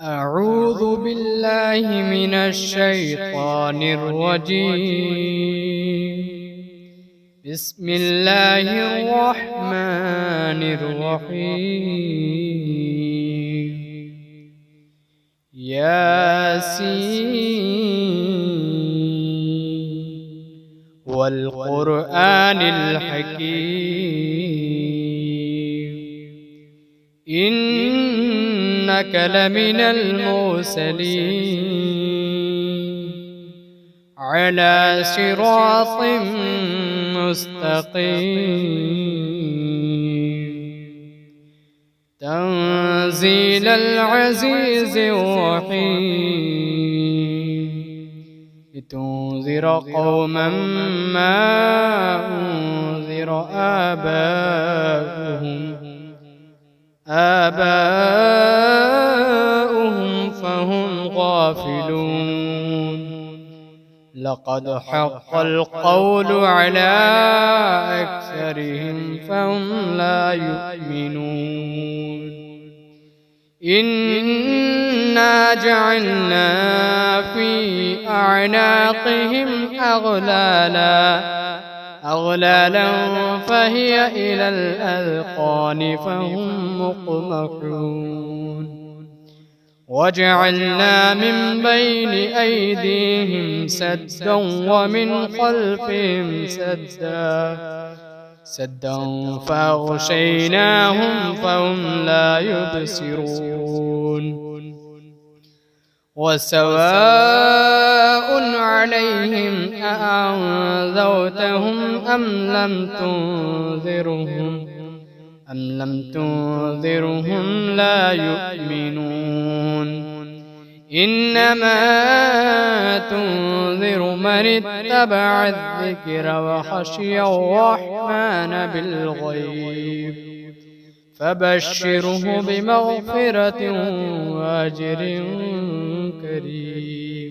أعوذ بالله من الشيطان الرجيم. بسم الله الرحمن الرحيم. ياسين والقرآن الحكيم إنك لمن المرسلين على صراط مستقيم تنزيل العزيز الرحيم لتنذر قوما ما أنذر آباؤهم فهم غافلون. لقد حق القول على أكثرهم فهم لا يؤمنون. إنا جعلنا في أعناقهم أغلالا فهي إلى الأذقان فهم مقمحون. وجعلنا من بين أيديهم سدا ومن خلفهم سدا فأغشيناهم فهم لا يبصرون. وسواء عليهم أأنذرتهم أم لم تنذرهم لا يؤمنون. إنما تنذر من اتبع الذكر وخشي الرحمن بالغيب فبشره بمغفرة وأجر كريم.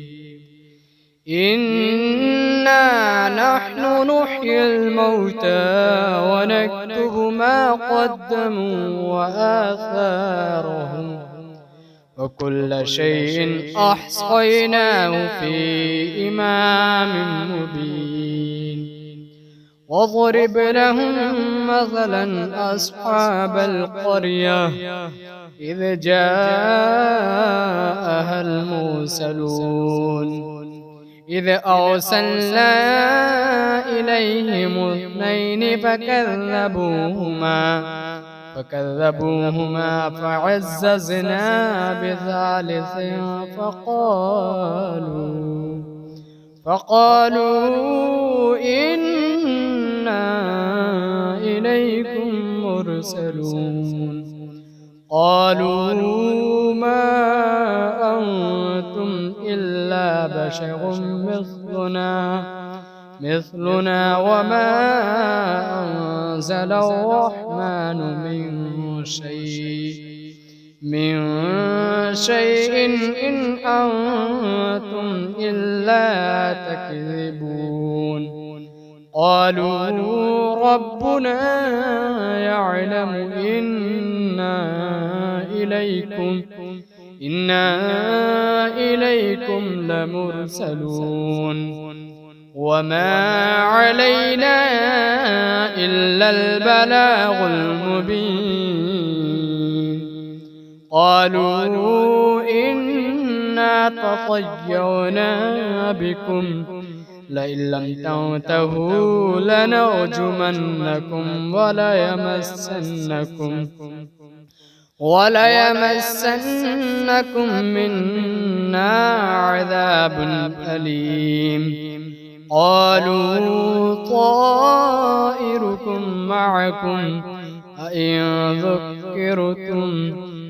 إنا نحن نحيي الموتى ونكتب ما قدموا وآثارهم وكل شيء أحصيناه في إمام مبين. واضرب لهم مثلا أصحاب القرية إذ جاءها المرسلون إذ أرسلنا إليهم اثنين فكذبوهما فعززنا بثالث فقالوا إنا إليكم مرسلون. قالوا ما أنتم إلا بشر مثلنا وما أنزل الرحمن من شيء إن أنتم إلا تكذبون. قالوا ربنا يعلم إنا إليكم لمرسلون وما علينا إلا البلاغ المبين. قالوا إنا تطيرنا بكم لئن لم تنتهوا لنرجمنكم وليمسنكم منا عذاب أليم. قالوا طائركم معكم أئن ذكرتم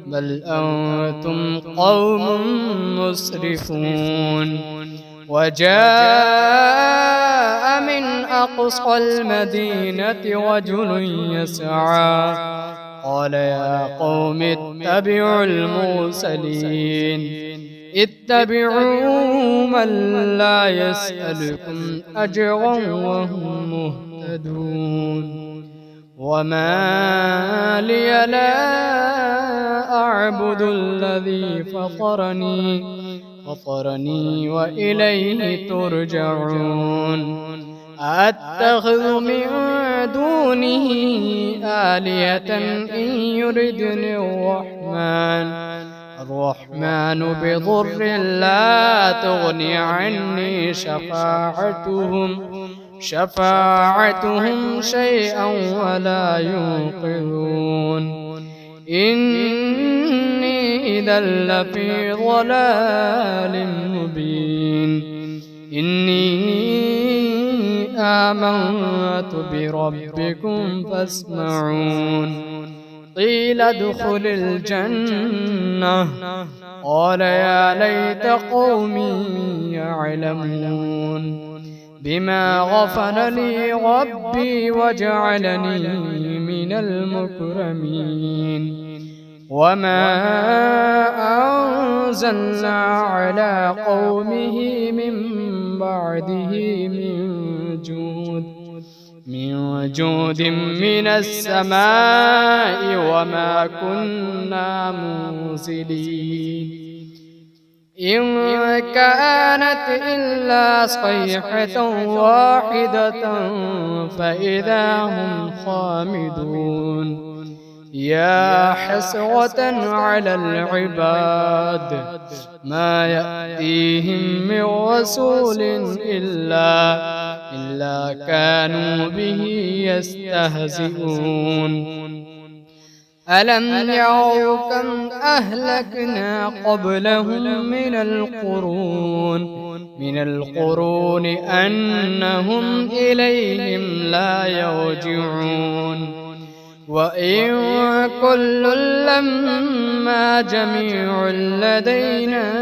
بل أنتم قوم مسرفون. وجاء من أقصى المدينة رجل يسعى قال يا قوم اتبعوا المرسلين اتبعوا من لا يسألكم أجرا وهم مهتدون. وما لي لا أعبد الذي فطرني وإليه ترجعون أتخذ من دونه آلهة إن يردني الرحمن بضر لا تغني عني شفاعتهم شيئا ولا ينقذون إني إذا لفي ضلال مبين إني آمنت بربكم فاسمعون قيل ادخل الجنة قال يا ليت قومي يعلمون بما غفر لي ربي وجعلني من المكرمين وما أنزلنا على قومه من بعده من جود من السماء وما كنا منزلين إن كانت إلا صيحة واحدة فإذا هم خامدون يا حسرة على العباد ما يأتيهم من رسول إلا كانوا به يستهزئون ألم يروا كم أهلكنا قبلهم من القرون أنهم إليهم لا يرجعون وإن كل لما جميع لدينا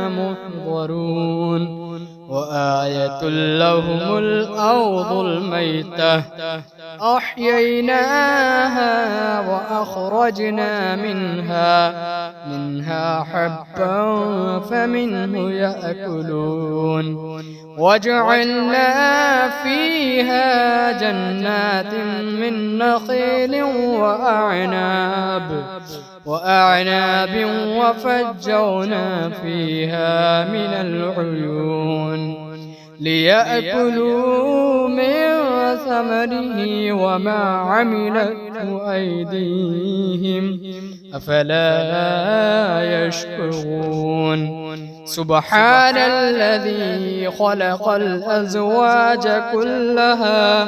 محضرون وآية لهم الأرض الميتة أحييناها وأخرجنا منها حبا فمنه يأكلون وجعلنا فيها جنات من نخيل وأعناب وفجرنا فيها من العيون ليأكلوا من ثمره وما عملته أيديهم أفلا يشكرون سبحان الذي خلق الأزواج كلها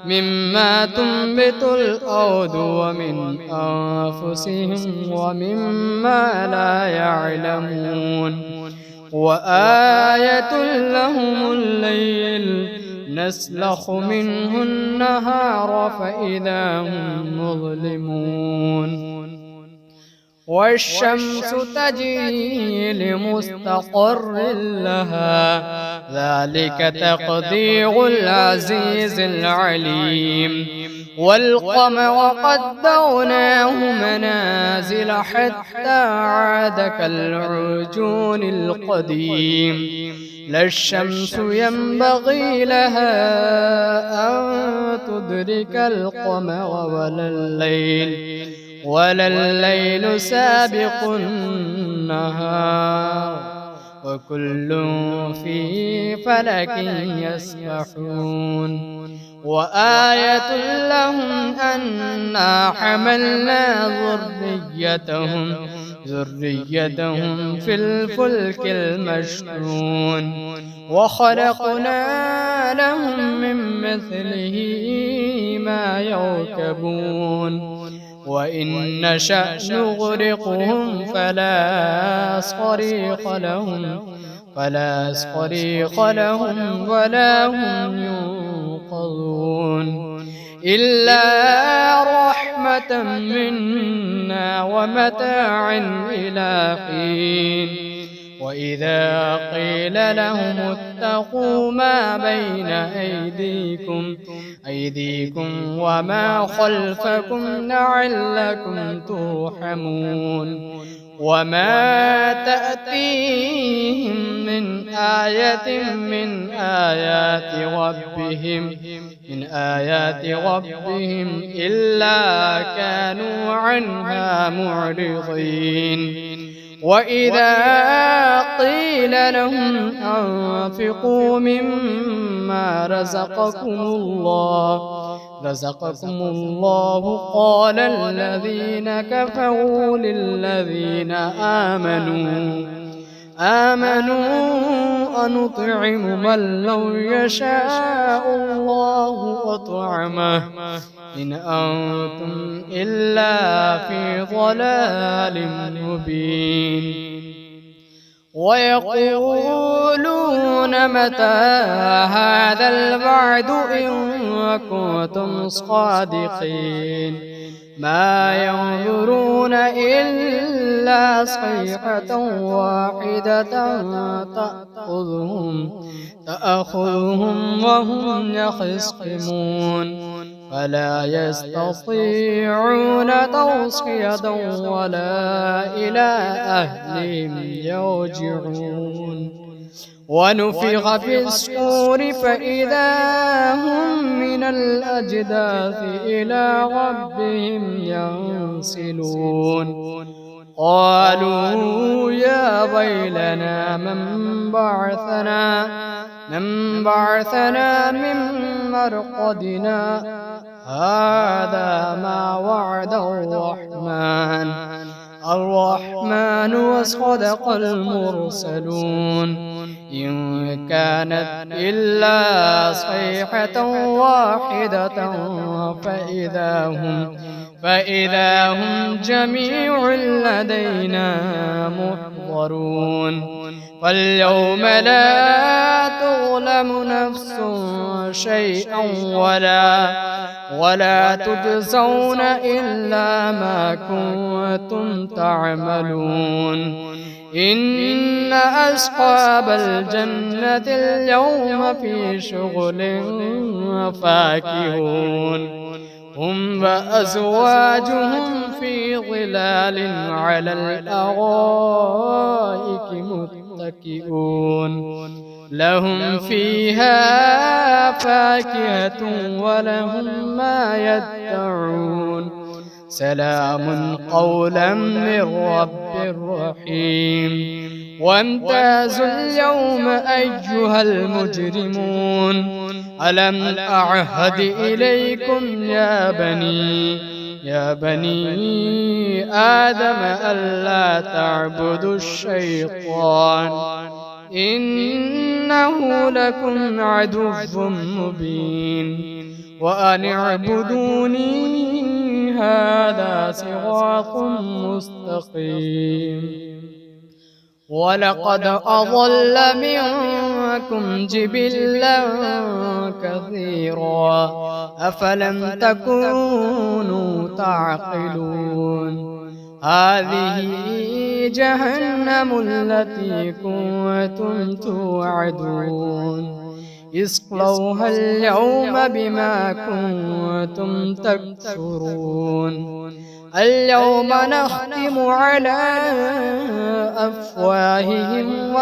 مما تنبت الأرض ومن أنفسهم ومما لا يعلمون وآية لهم الليل نسلخ منه النهار فإذا هم مظلمون والشمس تجري لمستقر لها ذلك تقدير العزيز العليم والقمر قدرناه منازل حتى عاد كالعرجون القديم لا الشمس ينبغي لها أن تدرك القمر ولا الليل سابق النهار وكل في فلك يسبحون وآية لهم أنا حملنا ذريتهم في الفلك المشحون وخلقنا لهم من مثله ما يركبون وإن نشأ نغرقهم فلا صريخ لهم ولا هم ينقذون إلا رحمة منا ومتاعا إلى حين وإذا قيل لهم اتقوا ما بين أيديكم وما خلفكم لعلكم ترحمون وما تأتيهم من آية من آيات ربهم إلا كانوا عنها معرضين. وإذا قيل لهم أنفقوا مما رزقكم الله قال الذين كفروا للذين آمنوا أنطعم من لو يشاء الله أطعمه إن أنتم إلا في ضلال مبين. ويقولون متى هذا الوعد إن كنتم صادقين ما ينظرون إلا صيحة واحدة تأخذهم وهم يخصمون فلا يستطيعون توصية ولا إلى أهلهم يرجعون. ونفخ في الصور فإذا هم من الأجداث إلى ربهم ينسلون. قالوا يا ويلنا من بعثنا من مرقدنا هذا ما وعد الرحمن وصدق المرسلون إن كانت إلا صيحة واحدة فإذا هم جميع لدينا محضرون. فاليوم لا تظلم نفس شيئا ولا تجزون إلا ما كنتم تعملون. إن أصحاب الجنة اليوم في شغل فاكهون هم وأزواجهم في ظلال على الأرائك متكئون لهم فيها فاكهة ولهم ما يدعون سلام قولا من رب رحيم. وامتازوا اليوم أيها المجرمون ألم أعهد إليكم يا بني آدم ألا تعبدوا الشيطان إنه لكم عدو مبين وأن اعبدوني هذا صراط مستقيم. ولقد أضل منكم جبلا كثيرا أفلم تكونوا تعقلون. هذه جهنم التي كنتم توعدون اصلوها اليوم بما كنتم تكفرون. اليوم نختم على أفواههم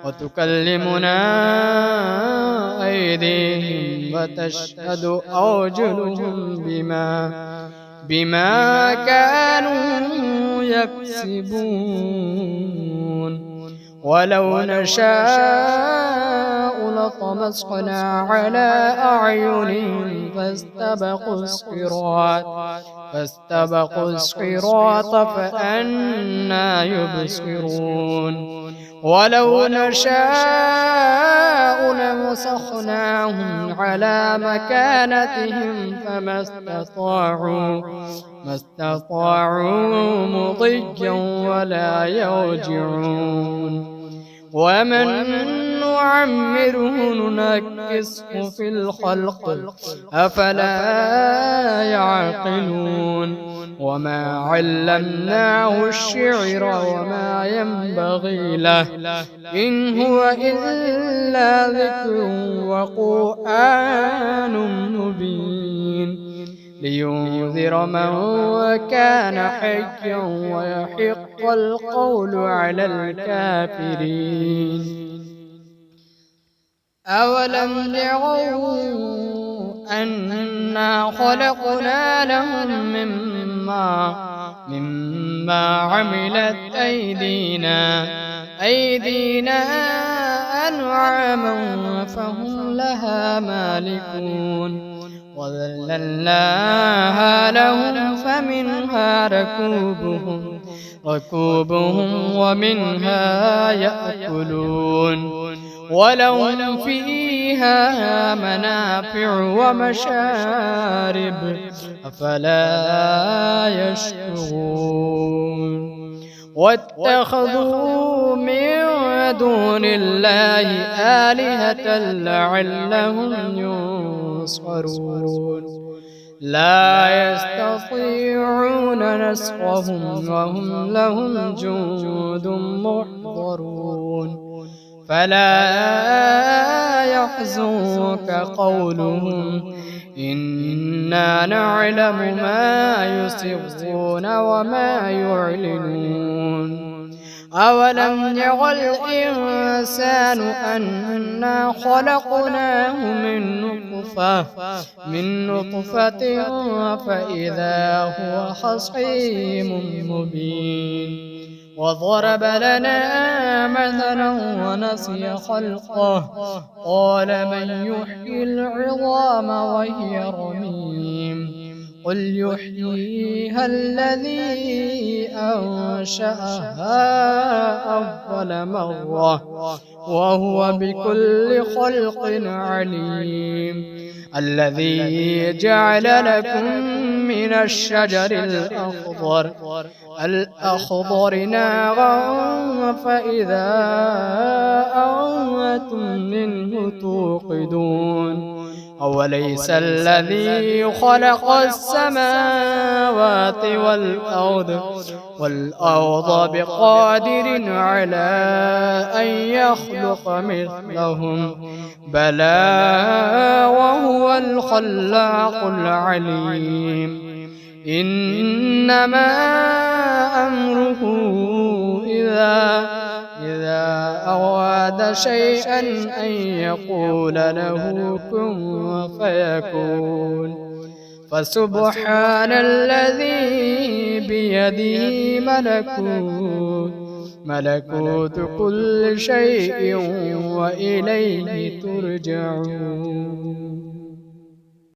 وتكلمنا أيديهم وتشهد أرجلهم بما كانوا يكسبون. ولو نشاء لطمسنا على أعينهم فاستبقوا الصراط فأنى يبصرون. ولو نشاء لمسخناهم على مكانتهم فما استطاعوا مضيا ولا يرجعون. ومن نعمره ننكسه في الخلق أفلا يعقلون. وما علمناه الشعر وما ينبغي له إن هو إلا ذكر وقرآن مبين. لينذر من كان حيا ويحق القول على الكافرين. أولم يروا أنا خلقنا لهم مما عملت أيدينا أنعاما فهم لها مالكون وذللناها لهم فمنها ركوبهم ومنها يأكلون ولهم فيها منافع ومشارب أفلا يشكرون. واتخذوا من دون الله آلهة لعلهم ينصرون لا يستطيعون نصرهم وهم لهم جند محضرون. فلا يحزنك قولهم إنا نعلم ما يسرون وما يعلنون. أولم ير الإنسان أنا خلقناه من نطفة فإذا هو خصيم مبين. وضرب لنا مثلا ونسي خلقه قال من يحيي العظام وهي رميم قل يحييها الذي أنشأها أول مرة وهو بكل خلق عليم. الذي جعل لكم من الشجر الأخضر نارا فإذا أنتم منه توقدون. أوليس الذي خلق السماوات والأرض بقادر على أن يخلق مثلهم بلى وهو الخلاق العليم. إنما أمره إذا أراد شيئا أن يقول له كن فيكون. فسبحان الذي بيده ملكوت كل شيء وإليه ترجعون.